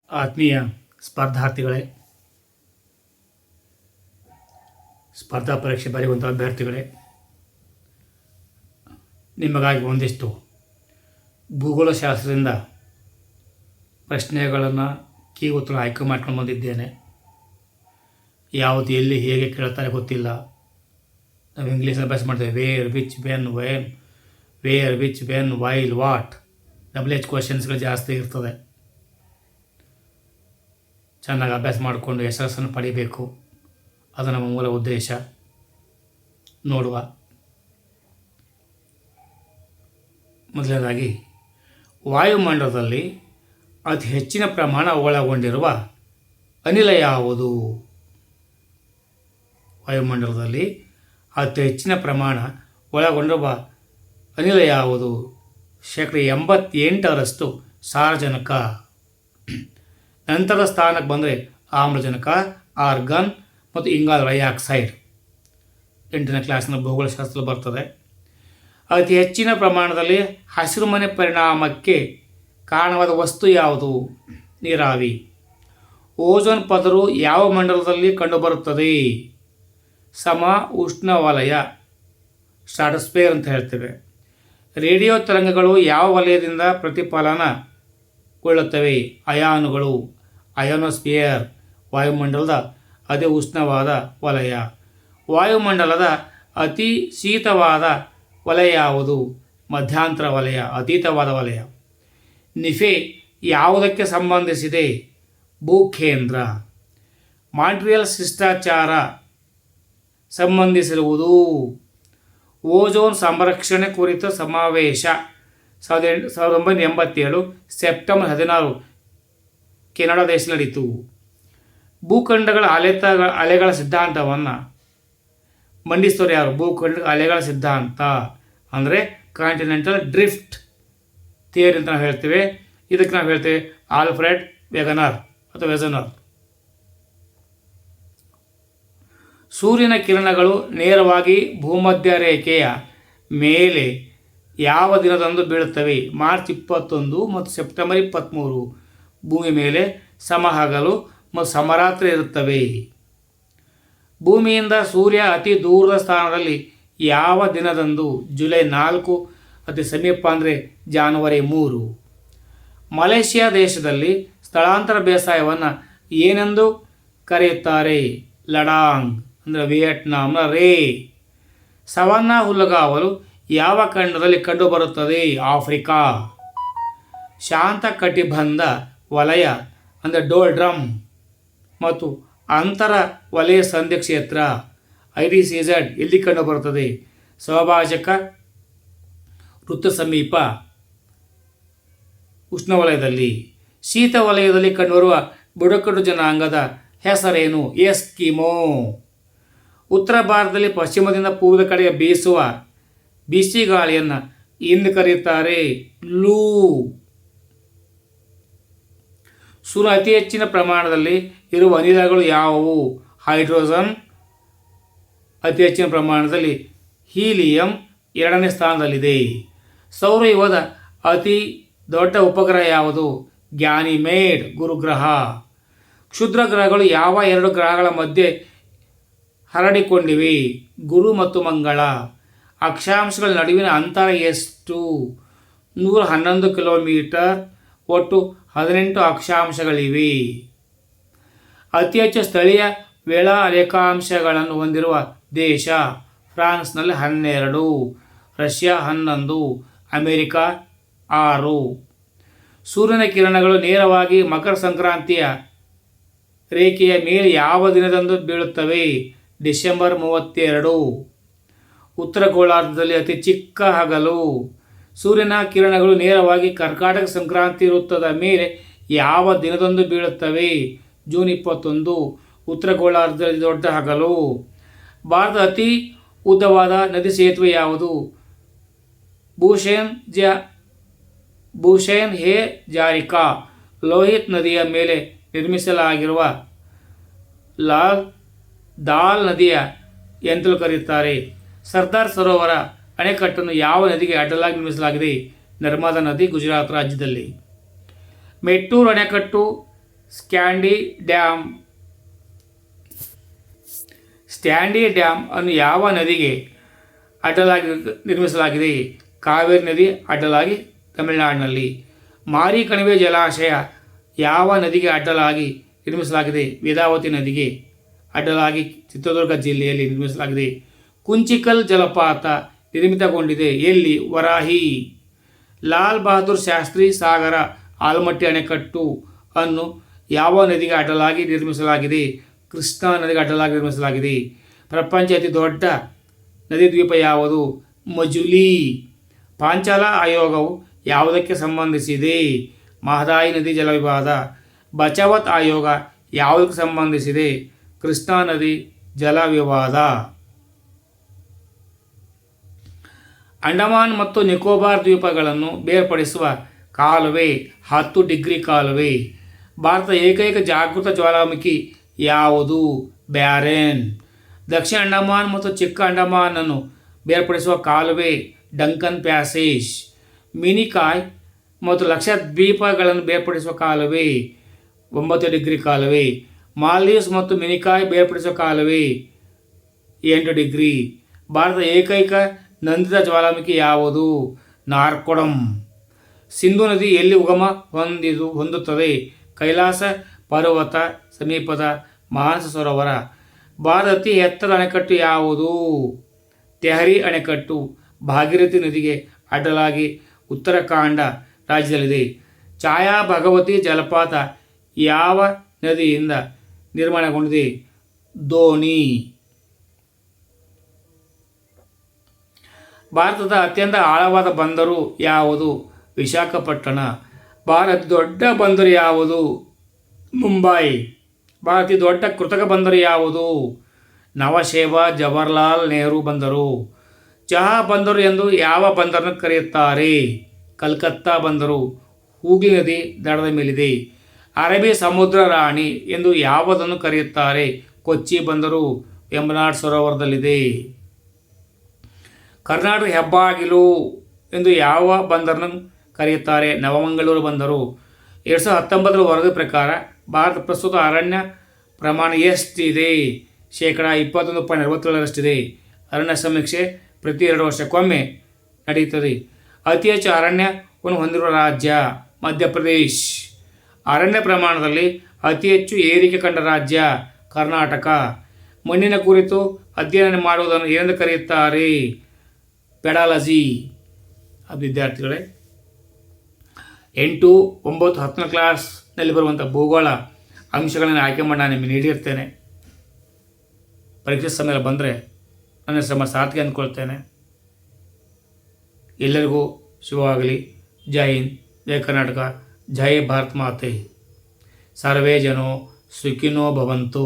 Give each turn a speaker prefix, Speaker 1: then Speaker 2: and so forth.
Speaker 1: ಆತ್ಮೀಯ ಸ್ಪರ್ಧಾರ್ಥಿಗಳೇ, ಸ್ಪರ್ಧಾ ಪರೀಕ್ಷೆ ಬರೆಯುವಂಥ ಅಭ್ಯರ್ಥಿಗಳೇ, ನಿಮಗಾಗಿ ಒಂದಿಷ್ಟು ಭೂಗೋಳಶಾಸ್ತ್ರದಿಂದ ಪ್ರಶ್ನೆಗಳನ್ನು ಕೀ ಉತ್ತರ ಆಯ್ಕೆ ಮಾಡ್ಕೊಂಡು ಬಂದಿದ್ದೇನೆ. ಯಾವುದು ಎಲ್ಲಿ ಹೇಗೆ ಕೇಳ್ತಾರೆ ಗೊತ್ತಿಲ್ಲ. ನಾವು ಇಂಗ್ಲೀಷ್ ಅಭ್ಯಾಸ ಮಾಡ್ತೇವೆ. Where, which, when, when, where, which, when, while, what. WH ಕ್ವಶನ್ಸ್ಗಳು ಜಾಸ್ತಿ ಇರ್ತದೆ. ಚೆನ್ನಾಗಿ ಅಭ್ಯಾಸ ಮಾಡಿಕೊಂಡು ಯಶಸ್ಸನ್ನು ಪಡಿಬೇಕು. ಅದು ನಮ್ಮ ಮೂಲ ಉದ್ದೇಶ. ನೋಡುವ. ಮೊದಲನೇದಾಗಿ, ವಾಯುಮಂಡಲದಲ್ಲಿ ಅತಿ ಹೆಚ್ಚಿನ ಪ್ರಮಾಣ ಒಳಗೊಂಡಿರುವ ಅನಿಲ ಯಾವುದು? ವಾಯುಮಂಡಲದಲ್ಲಿ ಅತಿ ಹೆಚ್ಚಿನ ಪ್ರಮಾಣ ಒಳಗೊಂಡಿರುವ ಅನಿಲ ಯಾವುದು? 88% ಸಾರಜನಕ. ನಂತರ ಸ್ಥಾನಕ್ಕೆ ಬಂದರೆ ಆಮ್ಲಜನಕ, ಆರ್ಗನ್ ಮತ್ತು ಇಂಗಾಲ ಡೈಆಕ್ಸೈಡ್. 8ನೇ ಕ್ಲಾಸಿನ ಭೂಗೋಳಶಾಸ್ತ್ರ ಬರ್ತದೆ. ಅತಿ ಹೆಚ್ಚಿನ ಪ್ರಮಾಣದಲ್ಲಿ ಹಸಿರುಮನೆ ಪರಿಣಾಮಕ್ಕೆ ಕಾರಣವಾದ ವಸ್ತು ಯಾವುದು? ನೀರಾವಿ. ಓಝೋನ್ ಪದರವು ಯಾವ ಮಂಡಲದಲ್ಲಿ ಕಂಡುಬರುತ್ತದೆ? ಸಮ ಉಷ್ಣವಲಯ, ಸ್ಟ್ರಾಟೋಸ್ಫಿಯರ್ ಅಂತ ಹೇಳ್ತೇವೆ. ರೇಡಿಯೋ ತರಂಗಗಳು ಯಾವ ವಲಯದಿಂದ ಪ್ರತಿಫಲನಗೊಳ್ಳುತ್ತವೆ? ಅಯಾನುಗಳು. ಅಯೋನೋಸ್ಫಿಯರ್ ವಾಯುಮಂಡಲದ ಅತಿ ಉಷ್ಣವಾದ ವಲಯ. ವಾಯುಮಂಡಲದ ಅತಿ ಶೀತವಾದ ವಲಯ ಯಾವುದು? ಮಧ್ಯಂತರ ವಲಯ, ಅತೀತವಾದ ವಲಯ. ನಿಫೆ ಯಾವುದಕ್ಕೆ ಸಂಬಂಧಿಸಿದೆ? ಭೂಕೇಂದ್ರ. ಮಾಂಟ್ರಿಯಲ್ ಶಿಷ್ಟಾಚಾರ ಸಂಬಂಧಿಸಿರುವುದು? ಓಝೋನ್ ಸಂರಕ್ಷಣೆ ಕುರಿತ ಸಮಾವೇಶ 1987 ಸೆಪ್ಟೆಂಬರ್ 16 ಕೆನಡಾ ದೇಶದಲ್ಲಿ ನಡೆಯಿತು. ಭೂಖಂಡಗಳ ಅಲೆಗಳ ಸಿದ್ಧಾಂತವನ್ನು ಮಂಡಿಸಿದವರು ಯಾರು? ಭೂಖಂಡ ಅಲೆಗಳ ಸಿದ್ಧಾಂತ ಅಂದರೆ ಕಾಂಟಿನೆಂಟಲ್ ಡ್ರಿಫ್ಟ್ ಥಿಯರಿ ಅಂತ ನಾವು ಹೇಳ್ತೇವೆ. ಇದಕ್ಕೆ ನಾವು ಹೇಳ್ತೇವೆ ಆಲ್ಫ್ರೆಡ್ ವೆಗನರ್ ಅಥವಾ ವೆಜನರ್. ಸೂರ್ಯನ ಕಿರಣಗಳು ನೇರವಾಗಿ ಭೂಮಧ್ಯ ರೇಖೆಯ ಮೇಲೆ ಯಾವ ದಿನದಂದು ಬೀಳುತ್ತವೆ? ಮಾರ್ಚ್ 21 ಮತ್ತು ಸೆಪ್ಟೆಂಬರ್ 23. ಭೂಮಿ ಮೇಲೆ ಸಮಹಗಲು ಮತ್ತು ಸಮರಾತ್ರಿ ಇರುತ್ತವೆ. ಭೂಮಿಯಿಂದ ಸೂರ್ಯ ಅತಿ ದೂರದ ಸ್ಥಾನದಲ್ಲಿ ಯಾವ ದಿನದಂದು? ಜುಲೈ 4. ಅತಿ ಸಮೀಪ ಅಂದರೆ ಜಾನ್ವರಿ 3. ಮಲೇಷಿಯಾ ದೇಶದಲ್ಲಿ ಸ್ಥಳಾಂತರ ಬೇಸಾಯವನ್ನು ಏನೆಂದು ಕರೆಯುತ್ತಾರೆ? ಲಡಾಂಗ್ ಅಂದರೆ ವಿಯೆಟ್ನಾಂನ ರೇ. ಸವನ್ನಾ ಹುಲ್ಲುಗಾವಲು ಯಾವ ಖಂಡದಲ್ಲಿ ಕಂಡುಬರುತ್ತದೆ? ಆಫ್ರಿಕಾ. ಶಾಂತ ಕಟಿಬಂಧ ವಲಯ ಅಂದರೆ ಡೋಲ್ಡ್ರಮ್ ಮತ್ತು ಅಂತರ ವಲಯ ಸಂಧಿ ಕ್ಷೇತ್ರ IDCZ ಎಲ್ಲಿ ಕಂಡುಬರುತ್ತದೆ? ಸ್ವಾಭಾವಿಕ ವೃತ್ತ ಸಮೀಪ ಉಷ್ಣವಲಯದಲ್ಲಿ. ಶೀತ ವಲಯದಲ್ಲಿ ಕಂಡುಬರುವ ಬುಡಕಟ್ಟು ಜನಾಂಗದ ಹೆಸರೇನು? ಎಸ್ಕಿಮೋ. ಉತ್ತರ ಭಾರತದಲ್ಲಿ ಪಶ್ಚಿಮದಿಂದ ಪೂರ್ವದ ಕಡೆಗೆ ಬೀಸುವ ಬಿಸಿ ಗಾಳಿಯನ್ನು ಎಂದು ಕರೆಯುತ್ತಾರೆ? ಲೂ. ಸೂರ್ಯ ಅತಿ ಹೆಚ್ಚಿನ ಪ್ರಮಾಣದಲ್ಲಿ ಇರುವ ಅನಿಲಗಳು ಯಾವುವು? ಹೈಡ್ರೋಜನ್ ಅತಿ ಹೆಚ್ಚಿನ ಪ್ರಮಾಣದಲ್ಲಿ, ಹೀಲಿಯಂ 2ನೇ ಸ್ಥಾನದಲ್ಲಿದೆ. ಸೌರವ್ಯೂಹದ ಅತಿ ದೊಡ್ಡ ಉಪಗ್ರಹ ಯಾವುದು? ಗ್ಯಾನಿಮೇಡ್ ಗುರುಗ್ರಹ. ಕ್ಷುದ್ರ ಗ್ರಹಗಳು ಯಾವ 2 ಗ್ರಹಗಳ ಮಧ್ಯೆ ಹರಡಿಕೊಂಡಿವೆ? ಗುರು ಮತ್ತು ಮಂಗಳ. ಅಕ್ಷಾಂಶಗಳ ನಡುವಿನ ಅಂತರ ಎಷ್ಟು? 111 ಕಿಲೋಮೀಟರ್. ಒಟ್ಟು 18 ಅಕ್ಷಾಂಶಗಳಿವೆ. ಅತಿ ಹೆಚ್ಚು ಸ್ಥಳೀಯ ವೇಳಾ ರೇಖಾಂಶಗಳನ್ನು ಹೊಂದಿರುವ ದೇಶ? ಫ್ರಾನ್ಸ್ನಲ್ಲಿ 12, ರಷ್ಯಾ 11, ಅಮೆರಿಕಾ 6. ಸೂರ್ಯನ ಕಿರಣಗಳು ನೇರವಾಗಿ ಮಕರ ಸಂಕ್ರಾಂತಿಯ ರೇಖೆಯ ಮೇಲೆ ಯಾವ ದಿನದಂದು ಬೀಳುತ್ತವೆ? ಡಿಸೆಂಬರ್ 32. ಉತ್ತರ ಗೋಳಾರ್ಧದಲ್ಲಿ ಅತಿ ಚಿಕ್ಕ ಹಗಲು. ಸೂರ್ಯನ ಕಿರಣಗಳು ನೇರವಾಗಿ ಕರ್ಕಾಟಕ ಸಂಕ್ರಾಂತಿ ವೃತ್ತದ ಮೇಲೆ ಯಾವ ದಿನದಂದು ಬೀಳುತ್ತವೆ? ಜೂನ್ 21. ಉತ್ತರ ಗೋಳಾರ್ಧದಲ್ಲಿ ದೊಡ್ಡ ಹಗಲು. ಭಾರತದ ಅತಿ ಉದ್ದವಾದ ನದಿ ಸೇತುವೆ ಯಾವುದು? ಭೂಷೇನ್ ಹೇ ಜಾರಿಕಾ. ಲೋಹಿತ್ ನದಿಯ ಮೇಲೆ ನಿರ್ಮಿಸಲಾಗಿರುವ ದಾಲ್ ನದಿಯ ಎಂತಲೂ ಕರೆಯುತ್ತಾರೆ. ಸರ್ದಾರ್ ಸರೋವರ ಅಣೆಕಟ್ಟನ್ನು ಯಾವ ನದಿಗೆ ಅಡ್ಡಲಾಗಿ ನಿರ್ಮಿಸಲಾಗಿದೆ? ನರ್ಮದಾ ನದಿ, ಗುಜರಾತ್ ರಾಜ್ಯದಲ್ಲಿ. ಮೆಟ್ಟೂರು ಅಣೆಕಟ್ಟು ಸ್ಕ್ಯಾಂಡಿ ಡ್ಯಾಮ್. ಸ್ಟ್ಯಾಂಡಿ ಡ್ಯಾಮ್ ಅನ್ನು ಯಾವ ನದಿಗೆ ಅಡ್ಡಲಾಗಿ ನಿರ್ಮಿಸಲಾಗಿದೆ? ಕಾವೇರಿ ನದಿ ಅಡ್ಡಲಾಗಿ ತಮಿಳುನಾಡಿನಲ್ಲಿ. ಮಾರಿ ಕಣಿವೆ ಜಲಾಶಯ ಯಾವ ನದಿಗೆ ಅಡ್ಡಲಾಗಿ ನಿರ್ಮಿಸಲಾಗಿದೆ? ವೇದಾವತಿ ನದಿಗೆ ಅಡ್ಡಲಾಗಿ ಚಿತ್ರದುರ್ಗ ಜಿಲ್ಲೆಯಲ್ಲಿ ನಿರ್ಮಿಸಲಾಗಿದೆ. ಕುಂಚಿಕಲ್ ಜಲಪಾತ ನಿರ್ಮಿತಗೊಂಡಿದೆ ಎಲ್ಲಿ? ವರಾಹಿ. ಲಾಲ್ ಬಹದ್ದೂರ್ ಶಾಸ್ತ್ರಿ ಸಾಗರ ಆಲಮಟ್ಟಿ ಅಣೆಕಟ್ಟು ಅನ್ನು ಯಾವ ನದಿಗೆ ಅಡ್ಡಲಾಗಿ ನಿರ್ಮಿಸಲಾಗಿದೆ? ಕೃಷ್ಣಾ ನದಿಗೆ ಅಡ್ಡಲಾಗಿ ನಿರ್ಮಿಸಲಾಗಿದೆ. ಪ್ರಪಂಚ ಅತಿ ದೊಡ್ಡ ನದಿ ದ್ವೀಪ ಯಾವುದು? ಮಜುಲಿ. ಪಾಂಚಾಲ ಆಯೋಗವು ಯಾವುದಕ್ಕೆ ಸಂಬಂಧಿಸಿದೆ? ಮಹದಾಯಿ ನದಿ ಜಲವಿವಾದ. ಬಚಾವತ್ ಆಯೋಗ ಯಾವುದಕ್ಕೆ ಸಂಬಂಧಿಸಿದೆ? ಕೃಷ್ಣಾ ನದಿ ಜಲ ವಿವಾದ. ಅಂಡಮಾನ್ ಮತ್ತು ನಿಕೋಬಾರ್ ದ್ವೀಪಗಳನ್ನು ಬೇರ್ಪಡಿಸುವ ಕಾಲುವೆ 10 ಡಿಗ್ರಿ ಕಾಲುವೆ. ಭಾರತದ ಏಕೈಕ ಜಾಗೃತ ಜ್ವಾಲಾಮುಖಿ ಯಾವುದು? ಬ್ಯಾರೆನ್. ದಕ್ಷಿಣ ಅಂಡಮಾನ್ ಮತ್ತು ಚಿಕ್ಕ ಅಂಡಮಾನನ್ನು ಬೇರ್ಪಡಿಸುವ ಕಾಲುವೆ ಡಂಕನ್ ಪ್ಯಾಸೇಜ್. ಮಿನಿಕಾಯ್ ಮತ್ತು ಲಕ್ಷದ್ವೀಪಗಳನ್ನು ಬೇರ್ಪಡಿಸುವ ಕಾಲುವೆ 9 ಡಿಗ್ರಿ ಕಾಲುವೆ. ಮಾಲ್ದೀವ್ಸ್ ಮತ್ತು ಮಿನಿಕಾಯ್ ಬೇರ್ಪಡಿಸುವ ಕಾಲುವೆ 8 ಡಿಗ್ರಿ. ಭಾರತದ ಏಕೈಕ ನಂದಿತ ಜ್ವಾಲಾಮುಖಿ ಯಾವುದು? ನಾರ್ಕೋಡಂ. ಸಿಂಧು ನದಿ ಎಲ್ಲಿ ಉಗಮ ಹೊಂದುತ್ತದೆ? ಕೈಲಾಸ ಪರ್ವತ ಸಮೀಪದ ಮಾನಸ ಸರೋವರ. ಭಾರತದ ಅತಿ ಎತ್ತರದ ಅಣೆಕಟ್ಟು ಯಾವುದು? ತೆಹರಿ ಅಣೆಕಟ್ಟು ಭಾಗೀರಥಿ ನದಿಗೆ ಅಡ್ಡಲಾಗಿ ಉತ್ತರಾಖಂಡ ರಾಜ್ಯದಲ್ಲಿದೆ. ಛಾಯಾ ಭಗವತಿ ಜಲಪಾತ ಯಾವ ನದಿಯಿಂದ ನಿರ್ಮಾಣಗೊಂಡಿದೆ? ಧೋನಿ. ಭಾರತದ ಅತ್ಯಂತ ಆಳವಾದ ಬಂದರು ಯಾವುದು? ವಿಶಾಖಪಟ್ಟಣ. ಭಾರತ ದೊಡ್ಡ ಬಂದರು ಯಾವುದು? ಮುಂಬೈ. ಭಾರತೀಯ ದೊಡ್ಡ ಕೃತಕ ಬಂದರು ಯಾವುದು? ನವಶೇವಾ ಜವಾಹರ್ಲಾಲ್ ನೆಹರು ಬಂದರು. ಚಹಾ ಬಂದರು ಎಂದು ಯಾವ ಬಂದರನ್ನು ಕರೆಯುತ್ತಾರೆ? ಕಲ್ಕತ್ತಾ ಬಂದರು ಹೂಗ್ಲಿ ನದಿ ದಡದ ಮೇಲಿದೆ. ಅರಬ್ಬಿ ಸಮುದ್ರ ರಾಣಿ ಎಂದು ಯಾವುದನ್ನು ಕರೆಯುತ್ತಾರೆ? ಕೊಚ್ಚಿ ಬಂದರು ವೆಂಬನಾಡ್ ಸರೋವರದಲ್ಲಿದೆ. ಕರ್ನಾಟಕ ಹೆಬ್ಬಾಗಿಲು ಎಂದು ಯಾವ ಬಂದರನ್ನು ಕರೆಯುತ್ತಾರೆ? ನವಮಂಗಳೂರು ಬಂದರು. 2019 ವರದಿ ಪ್ರಕಾರ ಭಾರತ ಪ್ರಸ್ತುತ ಅರಣ್ಯ ಪ್ರಮಾಣ ಎಷ್ಟಿದೆ? 21.67%. ಅರಣ್ಯ ಸಮೀಕ್ಷೆ ಪ್ರತಿ 2 ವರ್ಷಕ್ಕೊಮ್ಮೆ ನಡೆಯುತ್ತದೆ. ಅತಿ ಹೆಚ್ಚು ಅರಣ್ಯವನ್ನು ಹೊಂದಿರುವ ರಾಜ್ಯ ಮಧ್ಯಪ್ರದೇಶ್. ಅರಣ್ಯ ಪ್ರಮಾಣದಲ್ಲಿ ಅತಿ ಹೆಚ್ಚು ಏರಿಕೆ ಕಂಡ ರಾಜ್ಯ ಕರ್ನಾಟಕ. ಮಣ್ಣಿನ ಕುರಿತು ಅಧ್ಯಯನ ಮಾಡುವುದನ್ನು ಏನೆಂದು ಕರೆಯುತ್ತಾರೆ? ಪೆಡಾಲಜಿ. ವಿದ್ಯಾರ್ಥಿಗಳೇ, 8, 9, 10ನೇ ಕ್ಲಾಸ್ನಲ್ಲಿ ಬರುವಂಥ ಭೂಗೋಳ ಅಂಶಗಳನ್ನು ಆಯ್ಕೆ ಮಾಡಿ ನಾನು ನಿಮಗೆ ನೀಡಿರ್ತೇನೆ. ಪರೀಕ್ಷೆ ಸಮಯ ಬಂದರೆ ನನ್ನ ಶ್ರಮ ಸಾರ್ಥಕ ಅಂದ್ಕೊಳ್ತೇನೆ. ಎಲ್ಲರಿಗೂ ಶುಭವಾಗಲಿ. ಜೈ ಹಿಂದ್, ಜೈ ಕರ್ನಾಟಕ, ಜೈ ಭಾರತ್ ಮಾತೆ. ಸರ್ವೇ ಜನೋ ಸುಖಿನೋ ಭವಂತು.